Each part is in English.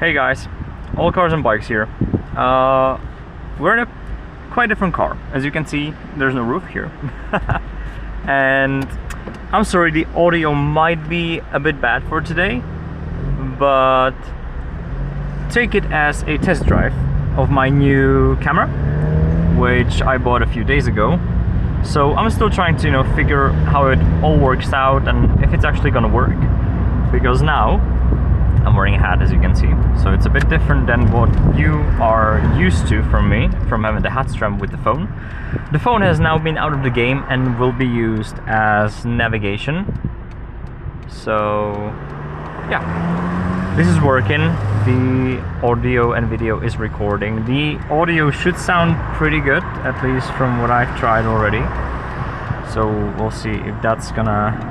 Hey guys, All Cars and Bikes here. We're in a quite different car. As you can see, there's no roof here. And I'm sorry, the audio might be a bit bad for today, but take it as a test drive of my new camera, which I bought a few days ago. So I'm still trying to, figure how it all works out and if it's actually gonna work. Because now I'm wearing a hat, as you can see. So it's a bit different than what you are used to from me, from having the hat strap with the phone. The phone has now been out of the game and will be used as navigation. So yeah, this is working. The audio and video is recording. The audio should sound pretty good, at least from what I've tried already. So we'll see if that's gonna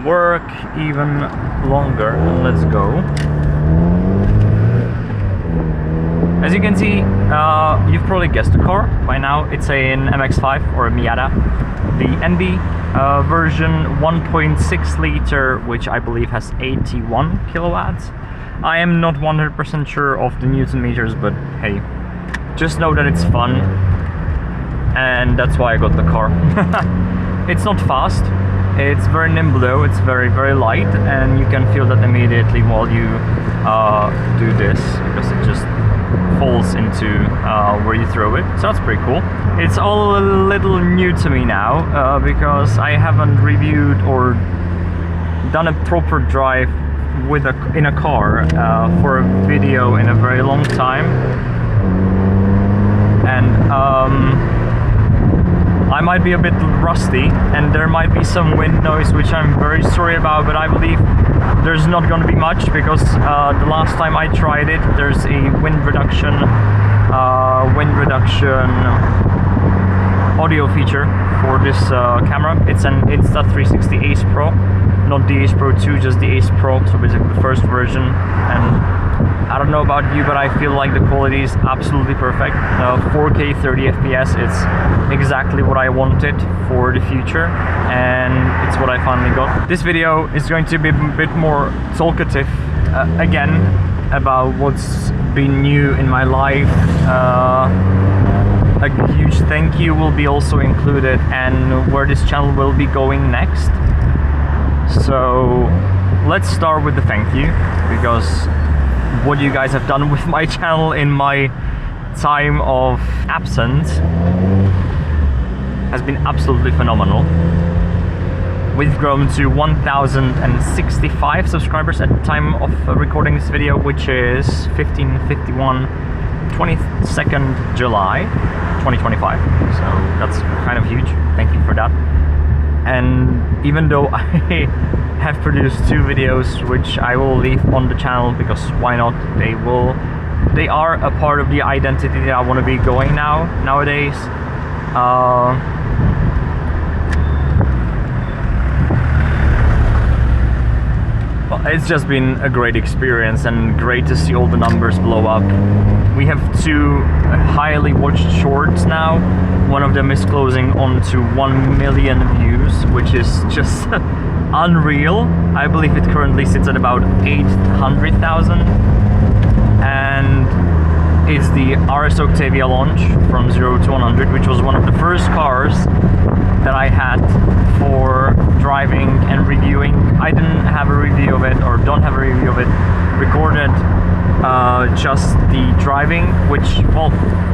work even longer. Let's go. As you can see, you've probably guessed the car by now. It's an MX-5 or a Miata. The NB version 1.6 liter, which I believe has 81 kilowatts. I am not 100% sure of the Newton meters, but hey, just know that it's fun, and that's why I got the car. It's not fast. It's very nimble though, it's very, very light, and you can feel that immediately while you do this, because it just falls into where you throw it, so that's pretty cool. It's all a little new to me now, because I haven't reviewed or done a proper drive with in a car for a video in a very long time, and I might be a bit rusty and there might be some wind noise, which I'm very sorry about, but I believe there's not going to be much because the last time I tried it, there's a wind reduction audio feature for this camera. It's an Insta360 Ace Pro, not the Ace Pro 2, just the Ace Pro, so basically the first version. And I don't know about you, but I feel like the quality is absolutely perfect. 4K 30 FPS, it's exactly what I wanted for the future, and it's what I finally got. This video is going to be a bit more talkative, again, about what's been new in my life. A huge thank you will be also included, and where this channel will be going next. So let's start with the thank you, because what you guys have done with my channel in my time of absence has been absolutely phenomenal. We've grown to 1,065 subscribers at the time of recording this video, which is 15/51, 22nd July 2025. So that's kind of huge. Thank you for that. And even though I have produced 2 videos, which I will leave on the channel because why not? They are a part of the identity that I want to be going nowadays. Well, it's just been a great experience and great to see all the numbers blow up. We have 2 highly watched shorts now. One of them is closing on to 1 million views, which is just unreal. I believe it currently sits at about 800,000, and it's the RS Octavia launch from 0 to 100, which was one of the first cars that I had for driving and reviewing. I didn't have a review of it, or don't have a review of it recorded, just the driving, which, well,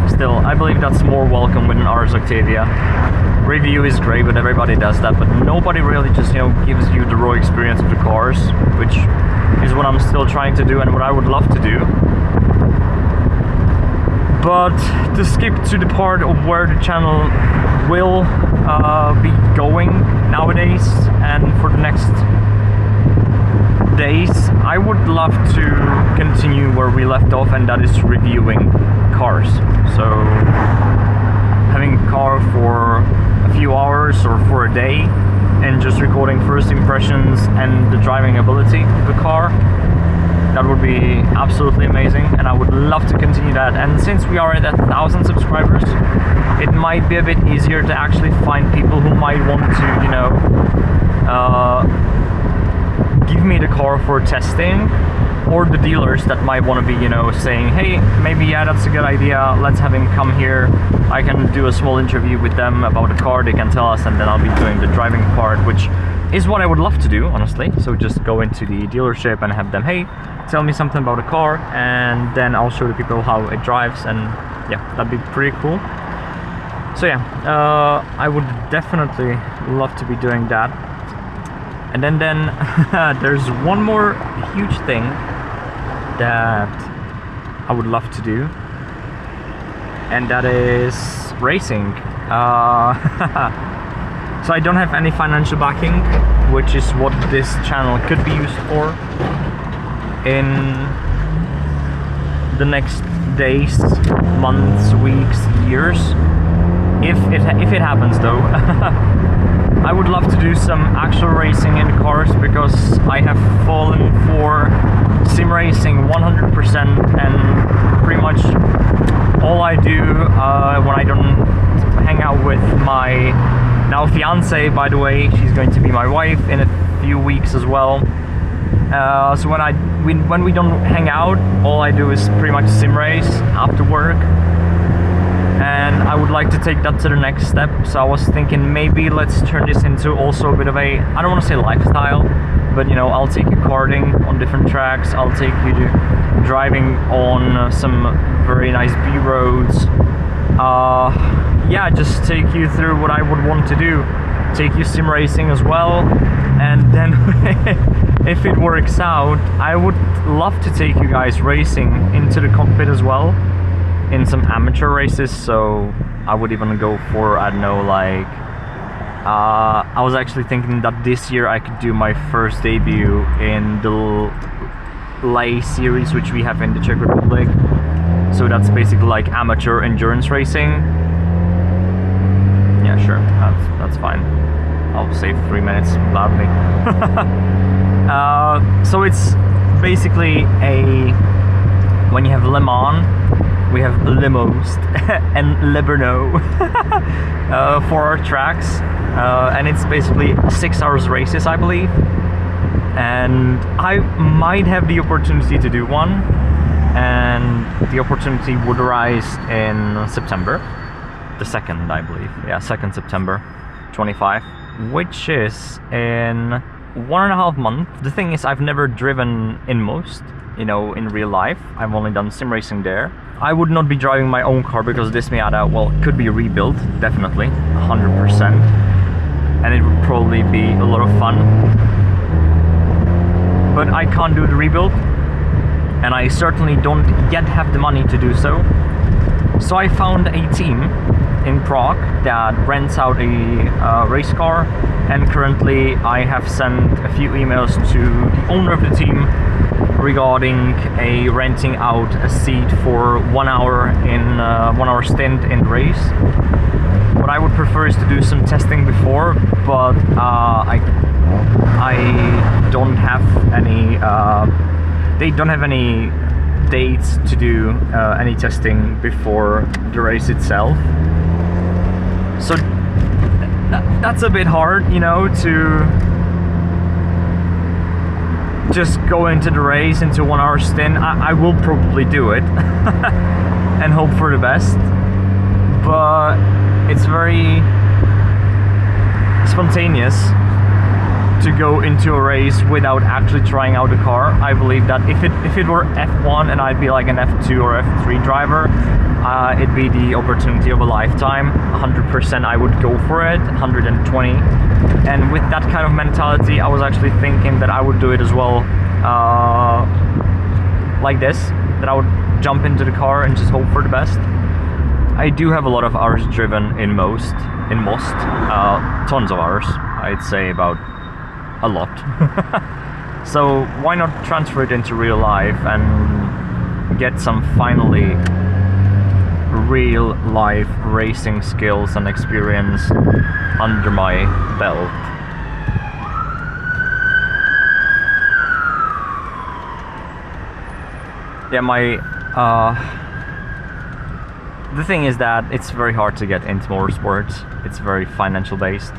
still, I believe that's more welcome with an RS Octavia. Review is great, but everybody does that, but nobody really just, gives you the raw experience of the cars, which is what I'm still trying to do and what I would love to do. But to skip to the part of where the channel will be going nowadays and for the next days, I would love to continue where we left off, and that is reviewing cars. So having a car for a few hours or for a day and just recording first impressions and the driving ability of the car, that would be absolutely amazing, and I would love to continue that. And since we are at 1,000 subscribers, it might be a bit easier to actually find people who might want to, give me the car for testing, or the dealers that might want to be, you know, saying, hey, maybe, yeah, that's a good idea, let's have him come here. I can do a small interview with them about the car, they can tell us, and then I'll be doing the driving part, which is what I would love to do, honestly. So just go into the dealership and have them, hey, tell me something about the car, and then I'll show the people how it drives, and yeah, that'd be pretty cool. So yeah, I would definitely love to be doing that. And then there's one more huge thing that I would love to do, and that is racing. So I don't have any financial backing, which is what this channel could be used for in the next days, months, weeks, years. If it happens though. I would love to do some actual racing in cars, because I have fallen for sim racing 100%, and pretty much all I do when I don't hang out with my now fiance, by the way, she's going to be my wife in a few weeks as well. So when we don't hang out, all I do is pretty much sim race after work. And I would like to take that to the next step. So I was thinking maybe let's turn this into also a bit of a, I don't want to say lifestyle, but you know, I'll take you karting on different tracks, I'll take you to driving on some very nice B roads. Yeah, just take you through what I would want to do. Take you sim racing as well, and then if it works out, I would love to take you guys racing into the cockpit as well, in some amateur races. So I would even go for, I don't know, like I was actually thinking that this year I could do my first debut in the Lay series, which we have in the Czech Republic. So that's basically like amateur endurance racing. Yeah, sure, that's fine. I'll save 3 minutes loudly. So it's basically when you have Le Mans, we have limos and Le Brno for our tracks, and it's basically 6 hours races, I believe. And I might have the opportunity to do one, and the opportunity would arise in September, the 2nd, I believe. Yeah, 2nd September 25, which is in 1.5 months. The thing is, I've never driven in most, you know, in real life. I've only done sim racing there. I would not be driving my own car, because this Miata, well, could be rebuilt, definitely, 100%. And it would probably be a lot of fun. But I can't do the rebuild, and I certainly don't yet have the money to do so. So I found a team in Prague that rents out a race car, and currently I have sent a few emails to the owner of the team regarding renting out a seat for 1 hour in 1 hour stint in the race. What I would prefer is to do some testing before, but I don't have any. They don't have any dates to do any testing before the race itself. So that's a bit hard, you know, to just go into the race into 1 hour stint. I will probably do it and hope for the best, but it's very spontaneous to go into a race without actually trying out the car. I believe that if it were F1 and I'd be like an F2 or F3 driver, it'd be the opportunity of a lifetime. 100% I would go for it, 120. And with that kind of mentality, I was actually thinking that I would do it as well, like this, that I would jump into the car and just hope for the best. I do have a lot of hours driven in most, tons of hours, I'd say about a lot. So why not transfer it into real life and get some finally real life racing skills and experience under my belt. Yeah, the thing is that it's very hard to get into motorsports. It's very financial based.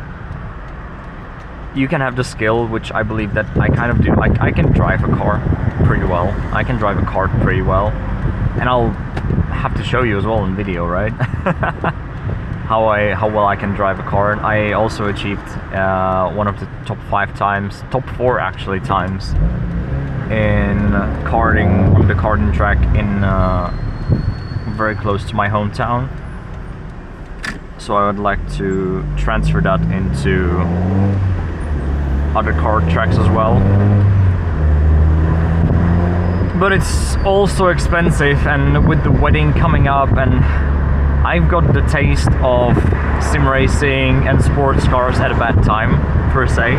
you can have the skill, which I believe that I kind of do. Like, I can drive a car pretty well. I can drive a kart pretty well. And I'll have to show you as well in video, right? how well I can drive a car. I also achieved one of the top 4 actually times in karting on the karting track in very close to my hometown. So I would like to transfer that into other kart tracks as well. But it's also expensive, and with the wedding coming up, and I've got the taste of sim racing and sports cars at a bad time, per se.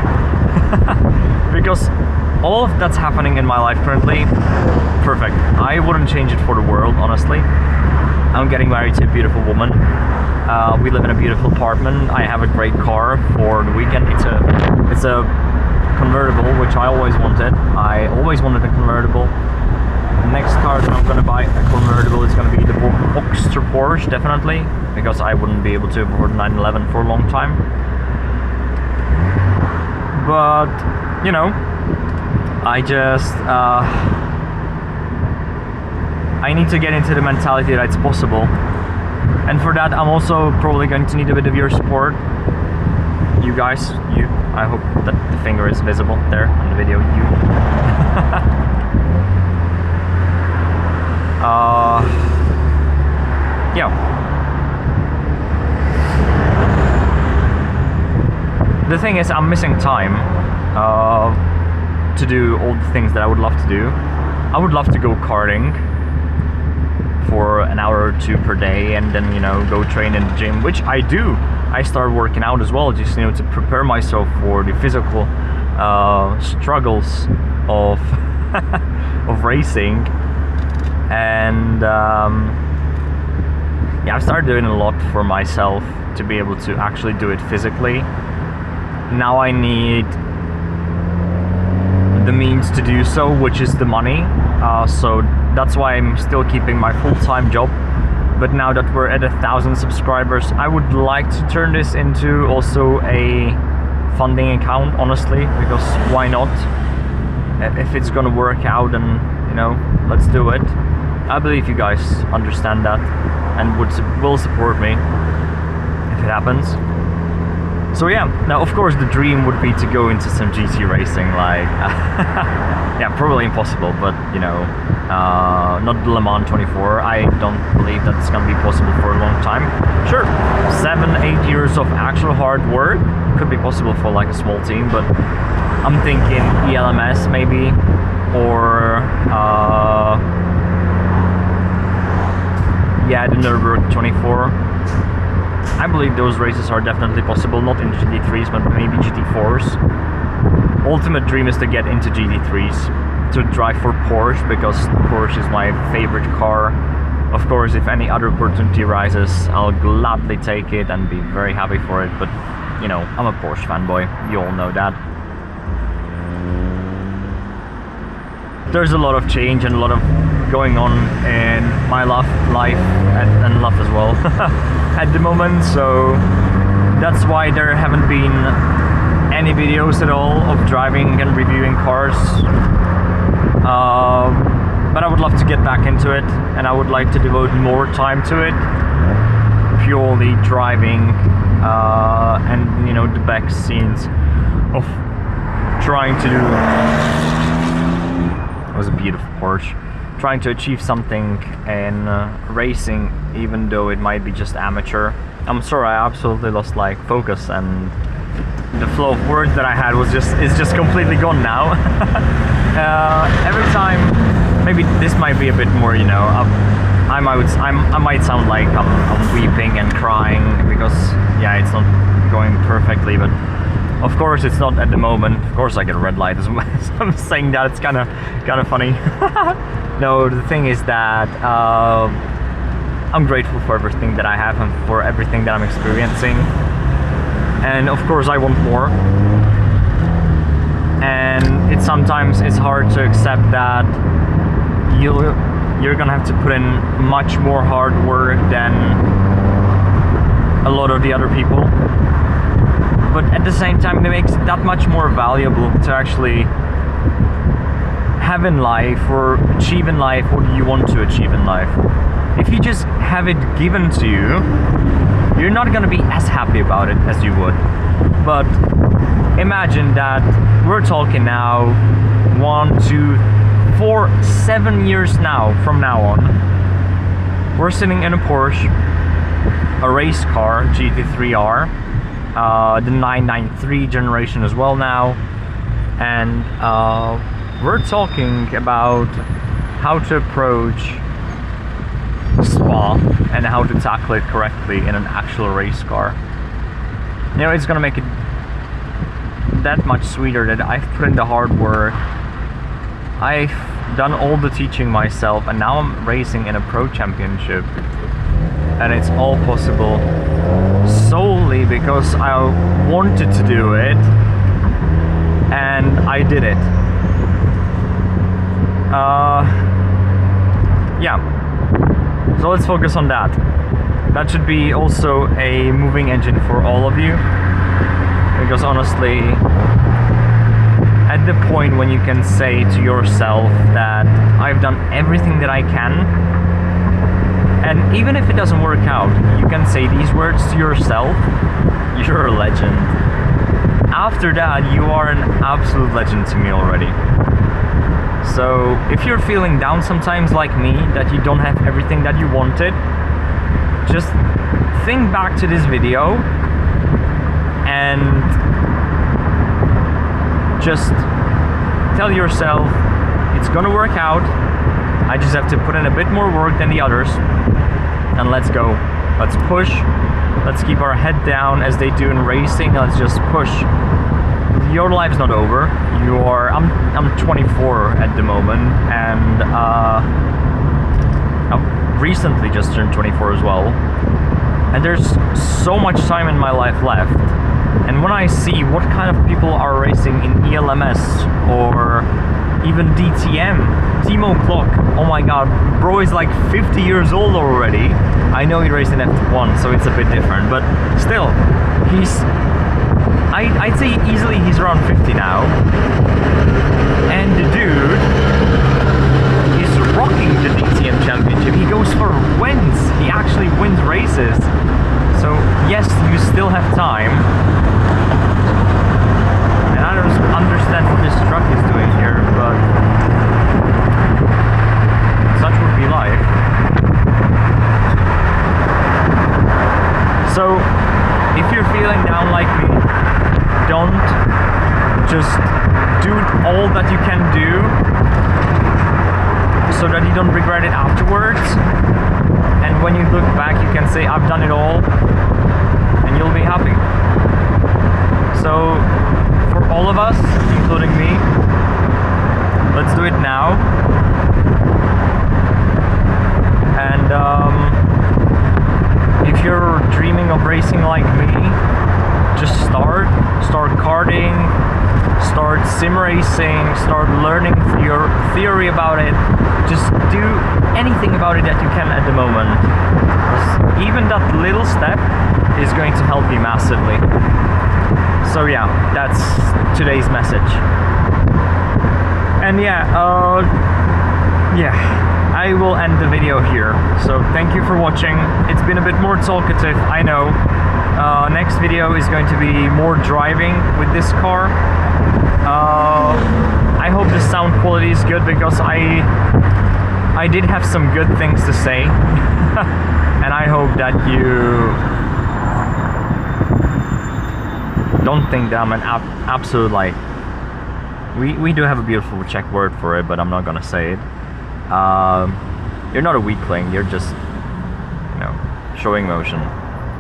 Because all of that's happening in my life currently, perfect. I wouldn't change it for the world, honestly. I'm getting married to a beautiful woman. We live in a beautiful apartment. I have a great car for the weekend. It's a convertible, which I always wanted. I always wanted a convertible. The next car that I'm gonna buy a convertible is gonna be the Boxster Porsche, definitely, because I wouldn't be able to afford a 911 for a long time. But you know, I just I need to get into the mentality that it's possible, and for that I'm also probably going to need a bit of your support. You guys, I hope that the finger is visible there on the video. Yeah. The thing is, I'm missing time to do all the things that I would love to do. I would love to go karting for an hour or 2 per day, and then, you know, go train in the gym, which I do. I started working out as well, just, you know, to prepare myself for the physical struggles of of racing. And yeah, I've started doing a lot for myself to be able to actually do it physically. Now I need the means to do so, which is the money. So that's why I'm still keeping my full-time job. But now that we're at 1,000 subscribers, I would like to turn this into also a funding account, honestly, because why not? If it's gonna work out, then, you know, let's do it. I believe you guys understand that and will support me if it happens. So yeah, now of course the dream would be to go into some GT racing, like yeah, probably impossible, but you know, not the Le Mans 24. I don't believe that's gonna be possible for a long time. Sure, 7-8 years of actual hard work could be possible for like a small team, but I'm thinking ELMS maybe, or yeah, the Nürburgring 24. I believe those races are definitely possible, not in GT3s, but maybe GT4s. Ultimate dream is to get into GT3s, to drive for Porsche, because Porsche is my favorite car. Of course, if any other opportunity arises, I'll gladly take it and be very happy for it, but you know, I'm a Porsche fanboy, you all know that. There's a lot of change and a lot of going on in my life and love as well at the moment, so that's why there haven't been any videos at all of driving and reviewing cars. But I would love to get back into it, and I would like to devote more time to it, purely driving and, you know, the back scenes of trying to do. It was a beautiful Porsche. Trying to achieve something in racing, even though it might be just amateur. I'm sorry, I absolutely lost like focus, and the flow of words that I had is just completely gone now. Every time, maybe this might be a bit more, you know, I might sound like I'm weeping and crying because yeah, it's not going perfectly, but of course it's not at the moment. Of course I get a red light as well. I'm saying that, it's kind of funny. No, the thing is that I'm grateful for everything that I have and for everything that I'm experiencing, and of course I want more. And sometimes it's hard to accept that you're gonna have to put in much more hard work than a lot of the other people. but at the same time it makes it that much more valuable to actually have in life or achieve in life what you want to achieve in life. If you just have it given to you, you're not gonna be as happy about it as you would. But imagine that we're talking now 1, 2, 4, 7 years now from now on. We're sitting in a Porsche, a race car, GT3R, the 993 generation as well now, and we're talking about how to approach Spa and how to tackle it correctly in an actual race car. You know, it's gonna make it that much sweeter that I've put in the hard work. I've done all the teaching myself, and now I'm racing in a pro championship, and it's all possible solely because I wanted to do it and I did it. Yeah, so let's focus on that. That should be also a moving engine for all of you, because honestly, at the point when you can say to yourself that I've done everything that I can, and even if it doesn't work out, you can say these words to yourself, you're a legend. After that, you are an absolute legend to me already. So if you're feeling down sometimes like me, that you don't have everything that you wanted, just think back to this video and just tell yourself it's gonna work out. I just have to put in a bit more work than the others, and let's go. Let's push. Let's keep our head down as they do in racing. Let's just push. Your life's not over. I'm 24 at the moment, and I've recently just turned 24 as well. And there's so much time in my life left. And when I see what kind of people are racing in ELMS or even DTM, Timo Glock, oh my god, bro is like 50 years old already. I know he raced in F1, so it's a bit different, but still, I'd say easily he's around 50 now. And the dude is rocking the DTM championship. He goes for wins. He actually wins races. So yes, you still have time. And I don't understand what this truck is doing here, but such would be life. So if you're feeling down like me, don't just do all that you can do so that you don't regret it afterwards. And when you look back, you can say, I've done it all, and you'll be happy. So for all of us, including me, let's do it now. And if you're dreaming of racing like me, just start karting, start sim racing, start learning your theory about it. Just do anything about it that you can at the moment. Even that little step is going to help you massively. So yeah, that's today's message. And yeah, I will end the video here. So thank you for watching. It's been a bit more talkative, I know. Next video is going to be more driving with this car. I hope the sound quality is good, because I did have some good things to say. And I hope that you don't think that I'm an absolute, like, we do have a beautiful Czech word for it, but I'm not gonna say it. You're not a weakling, you're just, you know, showing emotion.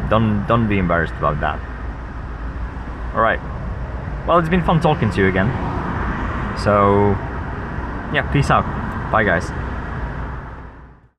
Don't be embarrassed about that. Alright. Well, it's been fun talking to you again. So, yeah, peace out. Bye, guys.